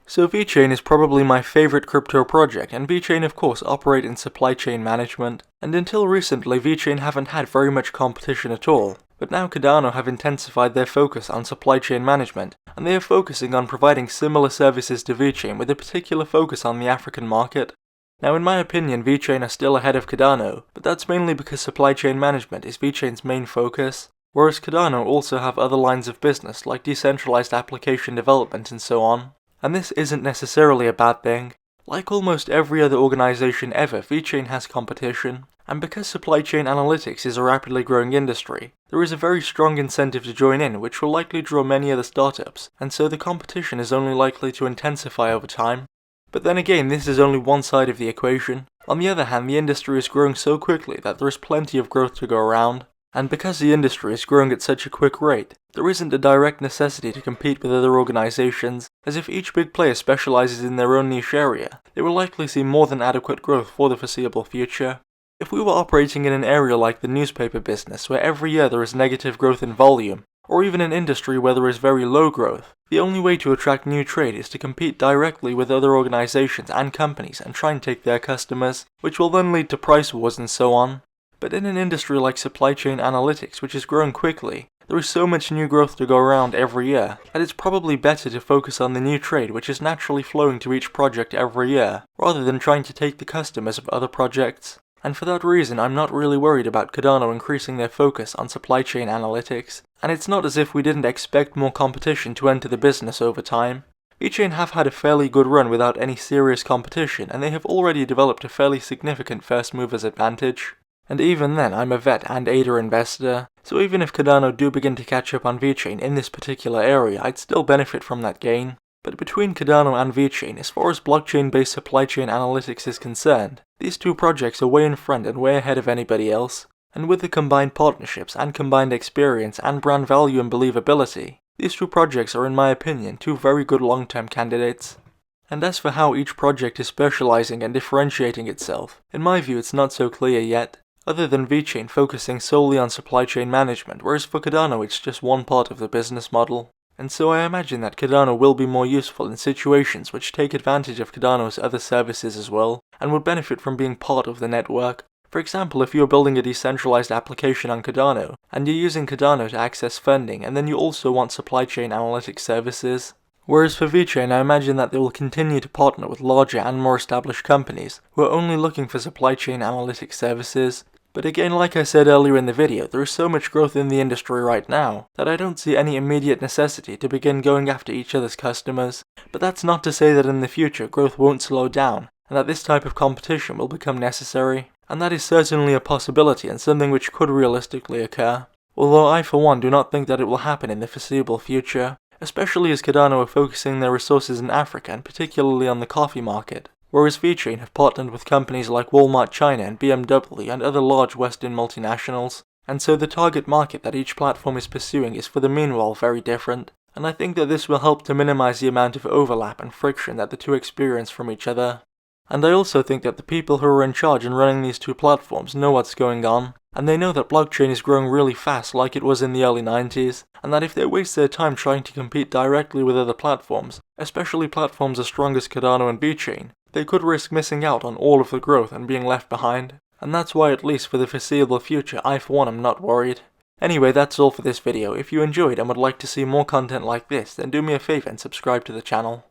So VeChain is probably my favorite crypto project, and VeChain of course operate in supply chain management, and until recently VeChain haven't had very much competition at all. But now Cardano have intensified their focus on supply chain management, and they are focusing on providing similar services to VeChain with a particular focus on the African market. Now in my opinion VeChain are still ahead of Cardano, but that's mainly because supply chain management is VeChain's main focus, whereas Cardano also have other lines of business like decentralized application development and so on. And this isn't necessarily a bad thing. Like almost every other organization ever, VeChain has competition, and because supply chain analytics is a rapidly growing industry, there is a very strong incentive to join in, which will likely draw many other startups, and so the competition is only likely to intensify over time. But then again, this is only one side of the equation. On the other hand, the industry is growing so quickly that there is plenty of growth to go around. And because the industry is growing at such a quick rate, there isn't a direct necessity to compete with other organizations, as if each big player specializes in their own niche area, they will likely see more than adequate growth for the foreseeable future. If we were operating in an area like the newspaper business, where every year there is negative growth in volume, or even an industry where there is very low growth, the only way to attract new trade is to compete directly with other organizations and companies and try and take their customers, which will then lead to price wars and so on. But in an industry like supply chain analytics, which is growing quickly, there is so much new growth to go around every year, that it's probably better to focus on the new trade which is naturally flowing to each project every year, rather than trying to take the customers of other projects. And for that reason, I'm not really worried about Cardano increasing their focus on supply chain analytics, and it's not as if we didn't expect more competition to enter the business over time. VeChain have had a fairly good run without any serious competition, and they have already developed a fairly significant first mover's advantage. And even then, I'm a vet and ADA investor, so even if Cardano do begin to catch up on VeChain in this particular area, I'd still benefit from that gain. But between Cardano and VeChain, as far as blockchain-based supply chain analytics is concerned, these two projects are way in front and way ahead of anybody else. And with the combined partnerships and combined experience and brand value and believability, these two projects are in my opinion two very good long-term candidates. And as for how each project is specializing and differentiating itself, in my view it's not so clear yet. Other than VeChain focusing solely on supply chain management, whereas for Cardano it's just one part of the business model. And so I imagine that Cardano will be more useful in situations which take advantage of Cardano's other services as well, and would benefit from being part of the network. For example, if you're building a decentralized application on Cardano, and you're using Cardano to access funding, and then you also want supply chain analytics services. Whereas for VeChain, I imagine that they will continue to partner with larger and more established companies who are only looking for supply chain analytics services. But again, like I said earlier in the video, there is so much growth in the industry right now that I don't see any immediate necessity to begin going after each other's customers. But that's not to say that in the future growth won't slow down, and that this type of competition will become necessary. And that is certainly a possibility and something which could realistically occur. Although I for one do not think that it will happen in the foreseeable future, especially as Cardano are focusing their resources in Africa and particularly on the coffee market. Whereas VeChain have partnered with companies like Walmart China and BMW and other large Western multinationals, and so the target market that each platform is pursuing is for the meanwhile very different, and I think that this will help to minimize the amount of overlap and friction that the two experience from each other. And I also think that the people who are in charge and running these two platforms know what's going on, and they know that blockchain is growing really fast like it was in the early 90s, and that if they waste their time trying to compete directly with other platforms, especially platforms as strong as Cardano and VeChain, they could risk missing out on all of the growth and being left behind. And that's why, at least for the foreseeable future, I for one am not worried. Anyway, that's all for this video. If you enjoyed and would like to see more content like this, then do me a favor and subscribe to the channel.